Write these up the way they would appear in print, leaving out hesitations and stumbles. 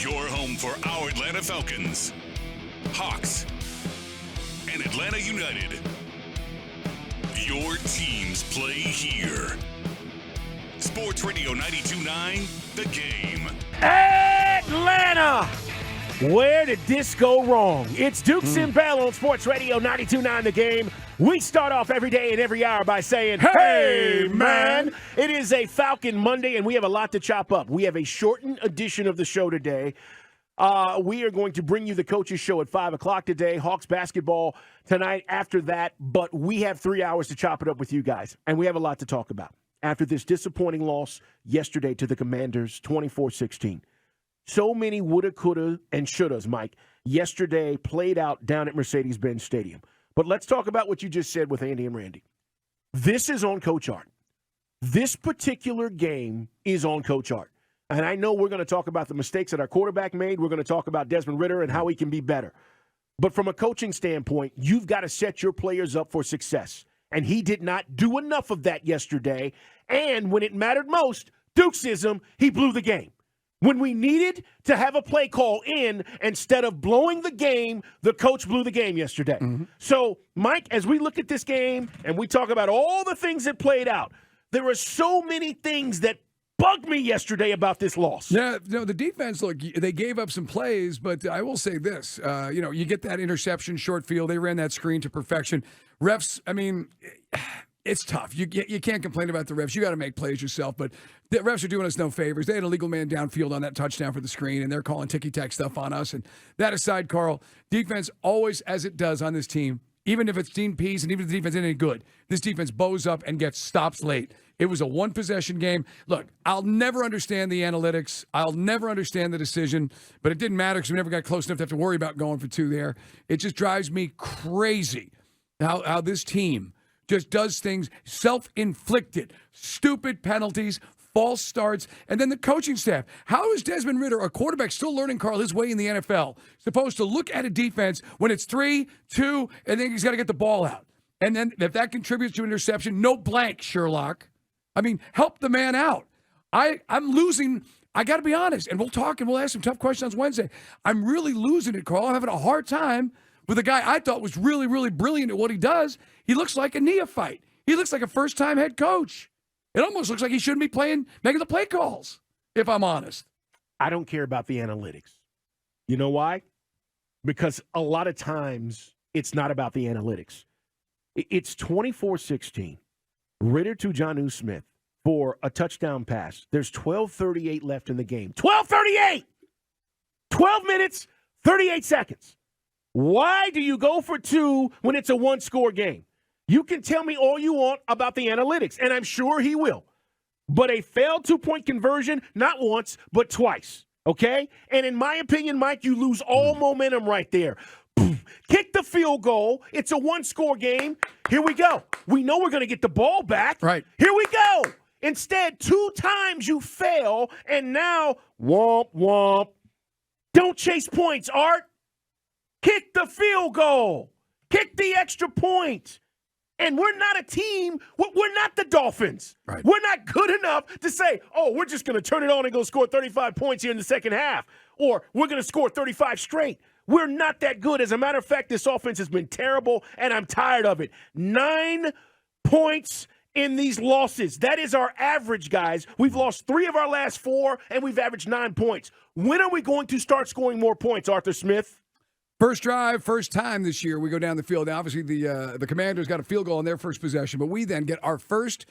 Your home for our Atlanta Falcons, Hawks, and Atlanta United. Your teams play here. Sports Radio 92.9, The Game. Atlanta! Where did this go wrong? It's Dukes and Bell on Sports Radio 92.9 The Game. We start off every day and every hour by saying, hey, man! It is a Falcon Monday, and we have a lot to chop up. We have a shortened edition of the show today. We are going to bring you the Coaches Show at 5 o'clock today. Hawks basketball tonight after that. But we have 3 hours to chop it up with you guys, and we have a lot to talk about. After this disappointing loss yesterday to the Commanders, 24-16. So many woulda, coulda, and shouldas, Mike, yesterday played out down at Mercedes-Benz Stadium. But let's talk about what you just said with Andy and Randy. This is on Coach Art. This particular game is on Coach Art. And I know we're going to talk about the mistakes that our quarterback made. We're going to talk about Desmond Ridder and how he can be better. But from a coaching standpoint, you've got to set your players up for success. And he did not do enough of that yesterday. And when it mattered most, Dukesism, he blew the game. When we needed to have a play call in, instead of blowing the game, the coach blew the game yesterday. So, Mike, as we look at this game and we talk about all the things that played out, there are so many things that bugged me yesterday about this loss. Yeah, the defense, look, they gave up some plays, but I will say this. You get that interception, short field. They ran that screen to perfection. Refs, I mean, it's tough. You can't complain about the refs. You got to make plays yourself, but the refs are doing us no favors. They had a legal man downfield on that touchdown for the screen, and they're calling ticky-tack stuff on us. And that aside, Carl, defense always, as it does on this team, even if it's Dean Pease and even if the defense isn't any good, this defense bows up and gets stops late. It was a one-possession game. Look, I'll never understand the analytics. I'll never understand the decision, but it didn't matter because we never got close enough to have to worry about going for two there. It just drives me crazy how this team just does things self-inflicted, stupid penalties, false starts, and then the coaching staff. How is Desmond Ridder, a quarterback still learning, Carl, his way in the NFL, supposed to look at a defense when it's 3-2, and then he's got to get the ball out? And then if that contributes to interception, no blank, Sherlock. I mean, help the man out. I'm losing. I got to be honest, and we'll talk and we'll ask some tough questions on Wednesday. I'm really losing it, Carl. I'm having a hard time with a guy I thought was really, really brilliant at what he does. He looks like a neophyte. He looks like a first-time head coach. It almost looks like he shouldn't be making the play calls, if I'm honest. I don't care about the analytics. You know why? Because a lot of times it's not about the analytics. It's 24-16. Ridder to Jonnu Smith for a touchdown pass. There's 12:38 left in the game. 12:38! 12 minutes, 38 seconds. Why do you go for two when it's a one-score game? You can tell me all you want about the analytics, and I'm sure he will. But a failed two-point conversion, not once, but twice, okay? And in my opinion, Mike, you lose all momentum right there. Kick the field goal. It's a one-score game. Here we go. We know we're going to get the ball back. Right. Here we go. Instead, 2 times you fail, and now, womp, womp. Don't chase points, Art. Kick the field goal. Kick the extra point. And we're not a team. We're not the Dolphins. Right. We're not good enough to say, oh, we're just going to turn it on and go score 35 points here in the second half. Or we're going to score 35 straight. We're not that good. As a matter of fact, this offense has been terrible, and I'm tired of it. 9 points in these losses. That is our average, guys. We've lost 3 of our last 4, and we've averaged 9 points. When are we going to start scoring more points, Arthur Smith? First drive, first time this year we go down the field. Now, obviously, the Commanders got a field goal on their first possession, but we then get our first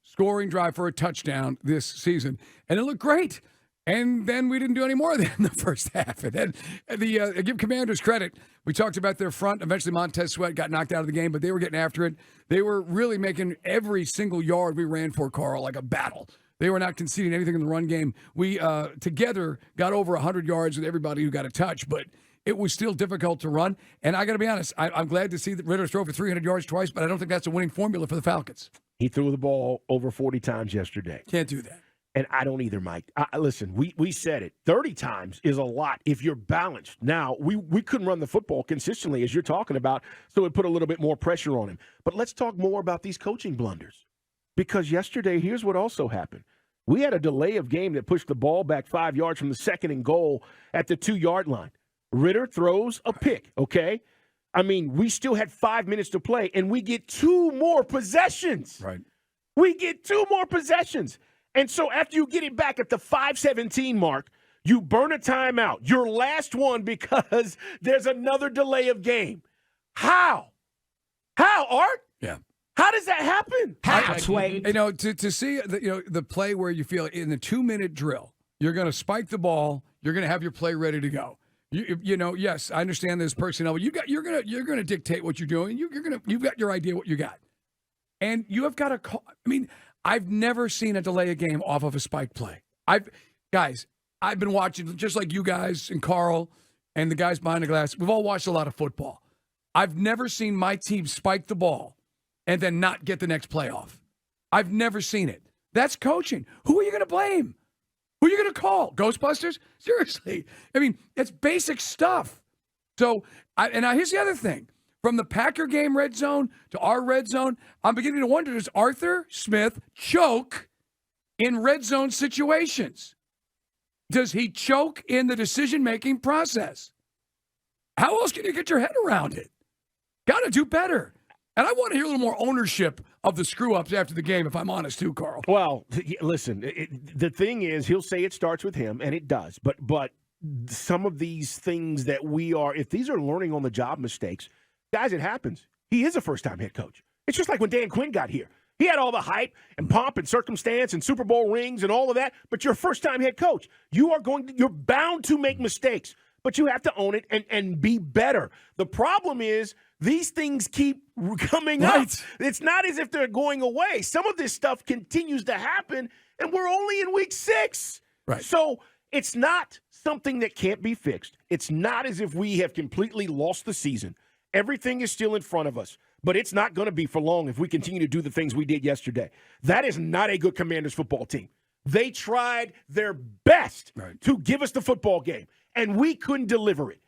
scoring drive for a touchdown this season, and it looked great. And then we didn't do any more of that in the first half. And then I give Commanders credit. We talked about their front. Eventually, Montez Sweat got knocked out of the game, but they were getting after it. They were really making every single yard we ran for, Carl, like a battle. They were not conceding anything in the run game. We, together, got over 100 yards with everybody who got a touch, but it was still difficult to run. And I got to be honest, I'm glad to see that Ridder throw for 300 yards twice, but I don't think that's a winning formula for the Falcons. He threw the ball over 40 times yesterday. Can't do that. And I don't either, Mike. Listen, we said it. 30 times is a lot if you're balanced. Now, we couldn't run the football consistently, as you're talking about, so it put a little bit more pressure on him. But let's talk more about these coaching blunders. Because yesterday, here's what also happened. We had a delay of game that pushed the ball back 5 yards from the second and goal at the 2-yard line. Ridder throws a pick, okay? I mean, we still had 5 minutes to play, and we get 2 more possessions. Right. We get 2 more possessions. And so after you get it back at the 5:17 mark, you burn a timeout, your last one, because there's another delay of game. How? How, Art? Yeah. How does that happen? How, Sway? You know, to see the play where you feel in the 2-minute drill, you're going to spike the ball, you're going to have your play ready to go. You know, yes, I understand there's personnel, but you're going to dictate what you're doing. You've got your idea what you got, and you have got to call. I mean, I've never seen a delay a game off of a spike play. I've been watching just like you guys and Carl and the guys behind the glass. We've all watched a lot of football. I've never seen my team spike the ball and then not get the next playoff. I've never seen it. That's coaching. Who are you going to blame? Who are you going to call? Ghostbusters? Seriously. I mean, it's basic stuff. So, here's the other thing. From the Packer game red zone to our red zone, I'm beginning to wonder, does Arthur Smith choke in red zone situations? Does he choke in the decision-making process? How else can you get your head around it? Got to do better. And I want to hear a little more ownership of the screw-ups after the game, if I'm honest, too, Carl. Well, listen, the thing is, he'll say it starts with him, and it does. But some of these things that if these are learning on the job mistakes, guys, it happens. He is a first-time head coach. It's just like when Dan Quinn got here. He had all the hype and pomp and circumstance and Super Bowl rings and all of that, but you're a first-time head coach. You're bound to make mistakes, but you have to own it and be better. The problem is, these things keep coming up. It's not as if they're going away. Some of this stuff continues to happen, and we're only in week 6. Right. So it's not something that can't be fixed. It's not as if we have completely lost the season. Everything is still in front of us, but it's not going to be for long if we continue to do the things we did yesterday. That is not a good Commanders football team. They tried their best to give us the football game, and we couldn't deliver it.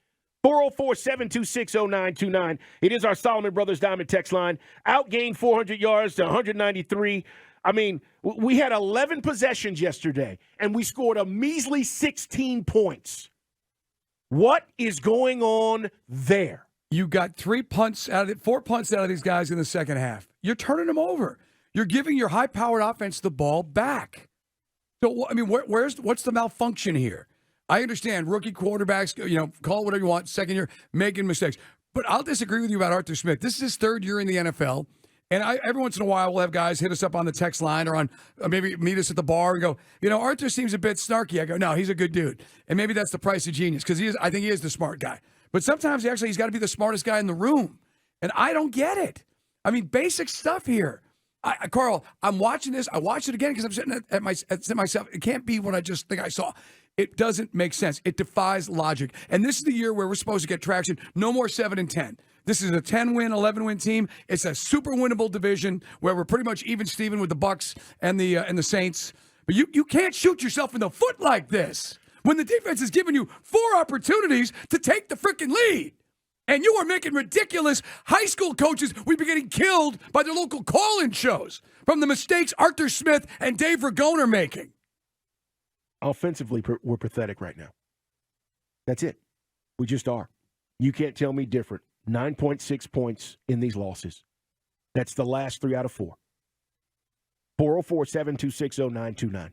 404-726-0929. It is our Solomon Brothers Diamond text line. Outgained 400 yards to 193. I mean, we had 11 possessions yesterday, and we scored a measly 16 points. What is going on there? You got 4 punts out of these guys in the second half. You're turning them over. You're giving your high-powered offense the ball back. So, I mean, what's the malfunction here? I understand rookie quarterbacks, call it whatever you want, second year, making mistakes. But I'll disagree with you about Arthur Smith. This is his 3rd year in the NFL. And every once in a while, we'll have guys hit us up on the text line or maybe meet us at the bar and go, Arthur seems a bit snarky. I go, no, he's a good dude. And maybe that's the price of genius because I think he is the smart guy. But sometimes he's got to be the smartest guy in the room. And I don't get it. I mean, basic stuff here. Carl, I'm watching this. I watched it again because I'm sitting at myself. It can't be what I just think I saw. It doesn't make sense. It defies logic. And this is the year where we're supposed to get traction. No more 7-10. This is a 10-win, 11-win team. It's a super winnable division where we're pretty much even Steven with the Bucks and the Saints. But you can't shoot yourself in the foot like this when the defense has given you 4 opportunities to take the freaking lead. And you are making ridiculous high school coaches. We'd be getting killed by their local call-in shows from the mistakes Arthur Smith and Dave Ragone are making. Offensively, we're pathetic right now. That's it. We just are. You can't tell me different. 9.6 points in these losses. That's the last 3 out of 4. 404-726-0929.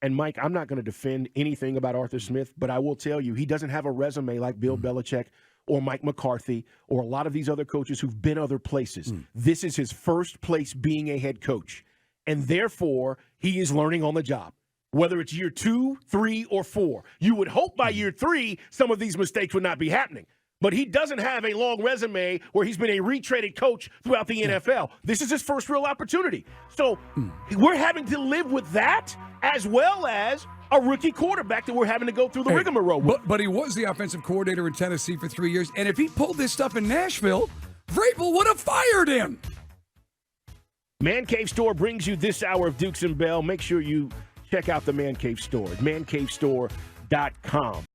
And, Mike, I'm not going to defend anything about Arthur Smith, but I will tell you he doesn't have a resume like Bill Belichick or Mike McCarthy or a lot of these other coaches who've been other places. This is his first place being a head coach, and therefore he is learning on the job. Whether it's year 2, 3, or 4. You would hope by year 3 some of these mistakes would not be happening. But he doesn't have a long resume where he's been a retreaded coach throughout the NFL. This is his first real opportunity. So we're having to live with that as well as a rookie quarterback that we're having to go through the rigmarole with. But he was the offensive coordinator in Tennessee for 3 years. And if he pulled this stuff in Nashville, Vrabel would have fired him. Man Cave Store brings you this hour of Dukes and Bell. Make sure you check out the Man Cave Store at mancavestore.com.